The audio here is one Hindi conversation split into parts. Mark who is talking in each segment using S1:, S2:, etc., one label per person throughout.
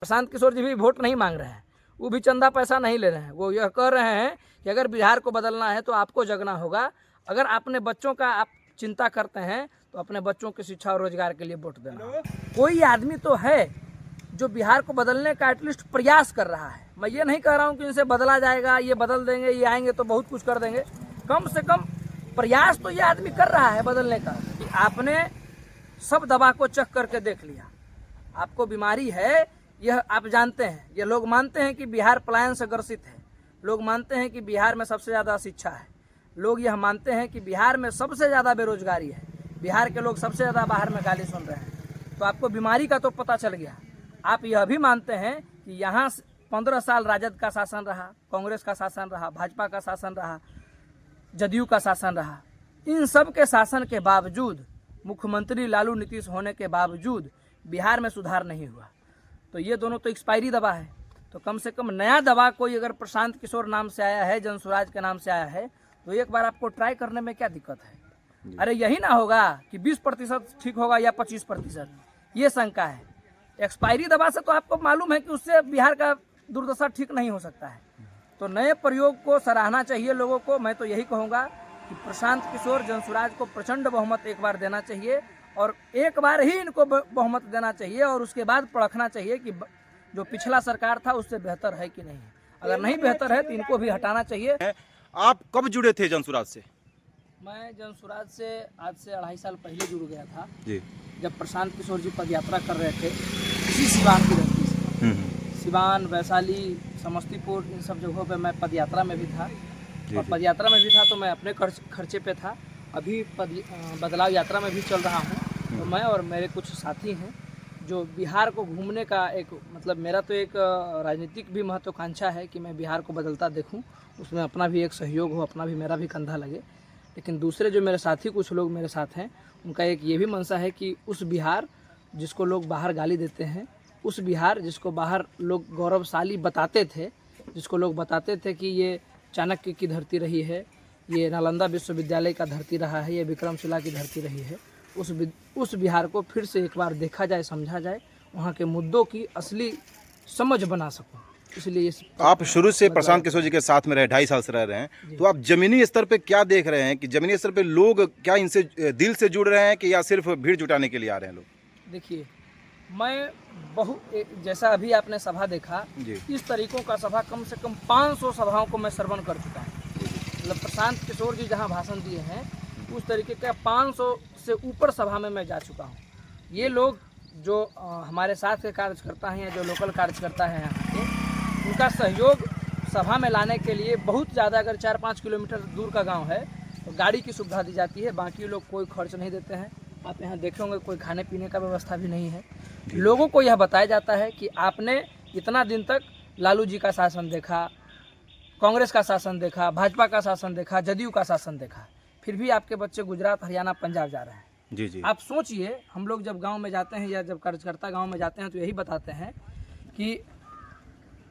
S1: प्रशांत किशोर जी भी वोट नहीं मांग रहे हैं, वो भी चंदा पैसा नहीं ले रहे हैं। वो यह कह रहे हैं कि अगर बिहार को बदलना है तो आपको जगना होगा। अगर अपने बच्चों का आप चिंता करते हैं तो अपने बच्चों की शिक्षा और रोजगार के लिए वोट देना। कोई आदमी तो है जो बिहार को बदलने का एटलीस्ट प्रयास कर रहा है। मैं ये नहीं कह रहा हूँ कि इनसे बदला जाएगा, ये बदल देंगे, ये आएंगे तो बहुत कुछ कर देंगे। कम से कम प्रयास तो ये आदमी कर रहा है बदलने का। आपने सब दवा को चख करके देख लिया, आपको बीमारी है यह आप जानते हैं। ये लोग मानते हैं कि बिहार पलायन से ग्रसित है, लोग मानते हैं कि बिहार में सबसे ज़्यादा शिक्षा है, लोग यह मानते हैं कि बिहार में सबसे ज़्यादा बेरोजगारी है, बिहार के लोग सबसे ज़्यादा बाहर में गाली सुन रहे हैं। तो आपको बीमारी का तो पता चल गया। आप यह भी मानते हैं कि यहाँ 15 साल राजद का शासन रहा, कांग्रेस का शासन रहा, भाजपा का शासन रहा, जदयू का शासन रहा। इन सब के शासन के बावजूद, मुख्यमंत्री लालू नीतीश होने के बावजूद बिहार में सुधार नहीं हुआ। तो ये दोनों तो एक्सपायरी दवा है। तो कम से कम नया दवा कोई अगर प्रशांत किशोर नाम से आया है, जनसुराज के नाम से आया है, तो एक बार आपको ट्राई करने में क्या दिक्कत है। अरे यही ना होगा कि 20% ठीक होगा या 25%, ये शंका है। एक्सपायरी दवा से तो आपको मालूम है कि उससे बिहार का दुर्दशा ठीक नहीं हो सकता है। तो नए प्रयोग को सराहना चाहिए लोगों को। मैं तो यही कहूँगा कि प्रशांत किशोर, जनसुराज को प्रचंड बहुमत एक बार देना चाहिए और एक बार ही इनको बहुमत देना चाहिए और उसके बाद परखना चाहिए कि जो पिछला सरकार था उससे बेहतर है कि नहीं। अगर नहीं बेहतर है तो इनको भी हटाना चाहिए।
S2: आप कब जुड़े थे जनसुराज से?
S1: मैं जनसुराज से आज से 2.5 साल पहले जुड़ गया था
S2: जी।
S1: जब प्रशांत किशोर जी पदयात्रा कर रहे थे इसी सिवान की धरती से। सिवान, वैशाली, समस्तीपुर, इन सब जगहों पे मैं पदयात्रा में भी था। और पदयात्रा में भी था तो मैं अपने खर्चे पे था। अभी बदलाव यात्रा में भी चल रहा हूँ। तो मैं और मेरे कुछ साथी हैं जो बिहार को घूमने का एक मतलब, मेरा तो एक राजनीतिक भी महत्वाकांक्षा है कि मैं बिहार को बदलता देखूं, उसमें अपना भी एक सहयोग हो, अपना भी मेरा भी कंधा लगे। लेकिन दूसरे जो मेरे साथी कुछ लोग मेरे साथ हैं, उनका एक ये भी मंशा है कि उस बिहार जिसको लोग बाहर गाली देते हैं, उस बिहार जिसको बाहर लोग गौरवशाली बताते थे, जिसको लोग बताते थे कि ये चाणक्य की धरती रही है, ये नालंदा विश्वविद्यालय का धरती रहा है, ये विक्रमशिला की धरती रही है, उस बिहार को फिर से एक बार देखा जाए, समझा जाए, वहाँ के मुद्दों की असली समझ बना सकूँ। इसलिए
S2: आप शुरू से प्रशांत किशोर जी के साथ में रहे, 2.5 साल से रह रहे हैं, तो आप जमीनी स्तर पे क्या देख रहे हैं कि जमीनी स्तर पे लोग क्या इनसे दिल से जुड़ रहे हैं कि या सिर्फ भीड़ जुटाने के लिए आ रहे हैं लोग?
S1: देखिए, मैं जैसा अभी आपने सभा देखा, इस तरीकों का सभा कम से कम 500 सभाओं को मैं श्रवण कर चुका हूँ। मतलब प्रशांत किशोर जी जहाँ भाषण दिए हैं उस तरीके का 500 से ऊपर सभा में मैं जा चुका हूँ। ये लोग जो हमारे साथ के कार्यकर्ता हैं या जो लोकल कार्यकर्ता हैं यहाँ के, उनका सहयोग सभा में लाने के लिए बहुत ज़्यादा, अगर 4-5 किलोमीटर दूर का गांव है तो गाड़ी की सुविधा दी जाती है। बाकी लोग कोई खर्च नहीं देते हैं। आप यहाँ देखे होंगे कोई खाने पीने का व्यवस्था भी नहीं है। लोगों को यह बताया जाता है कि आपने इतना दिन तक लालू जी का शासन देखा, कांग्रेस का शासन देखा, भाजपा का शासन देखा, जदयू का शासन देखा, फिर भी आपके बच्चे गुजरात, हरियाणा, पंजाब जा रहे हैं।
S2: जी जी।
S1: आप सोचिए, हम लोग जब गांव में जाते हैं या जब कार्यकर्ता गांव में जाते हैं तो यही बताते हैं कि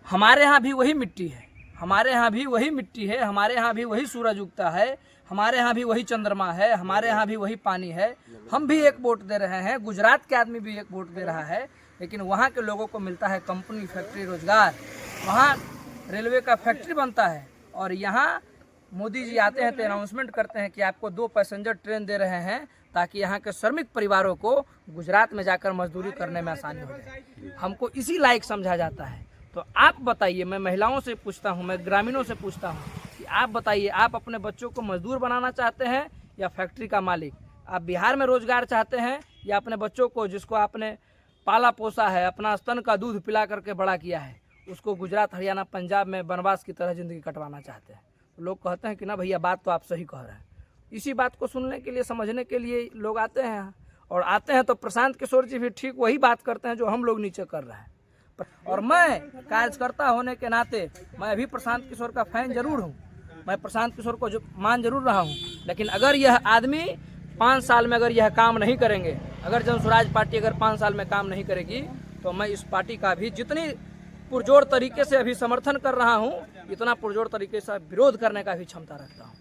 S1: हमारे यहाँ भी वही मिट्टी है, हमारे यहाँ भी वही मिट्टी है, हमारे यहाँ भी वही सूरज उगता है, हमारे यहाँ भी वही चंद्रमा है, हमारे यहाँ भी वही पानी है। हम भी एक वोट दे रहे हैं, गुजरात के आदमी भी एक वोट दे रहा है, लेकिन वहाँ के लोगों को मिलता है कंपनी, फैक्ट्री, रोजगार। वहाँ रेलवे का फैक्ट्री बनता है और यहाँ मोदी जी आते हैं तो अनाउंसमेंट करते हैं कि आपको 2 पैसेंजर ट्रेन दे रहे हैं ताकि यहाँ के श्रमिक परिवारों को गुजरात में जाकर मजदूरी करने में आसानी हो जाए। हमको इसी लायक समझा जाता है। तो आप बताइए, मैं महिलाओं से पूछता हूँ, मैं ग्रामीणों से पूछता हूँ कि आप बताइए, आप अपने बच्चों को मजदूर बनाना चाहते हैं या फैक्ट्री का मालिक? आप बिहार में रोजगार चाहते हैं या अपने बच्चों को, जिसको आपने पाला पोसा है, अपना स्तन का दूध पिला करके बड़ा किया है, उसको गुजरात, हरियाणा, पंजाब में वनवास की तरह ज़िंदगी कटवाना चाहते हैं? तो लोग कहते हैं कि ना भैया, बात तो आप सही कह रहे हैं। इसी बात को सुनने के लिए, समझने के लिए लोग आते हैं। और आते हैं तो प्रशांत किशोर जी भी ठीक वही बात करते हैं जो हम लोग नीचे कर रहे हैं। और मैं कार्यकर्ता होने के नाते मैं अभी प्रशांत किशोर का फैन जरूर हूँ, मैं प्रशांत किशोर को मान जरूर रहा हूँ। लेकिन अगर यह आदमी 5 साल में अगर यह काम नहीं करेंगे, अगर जनसुराज पार्टी अगर 5 साल में काम नहीं करेगी, तो मैं इस पार्टी का भी जितनी पुरजोर तरीके से अभी समर्थन कर रहा हूँ, इतना पुरजोर तरीके से विरोध करने का भी क्षमता रखता हूँ।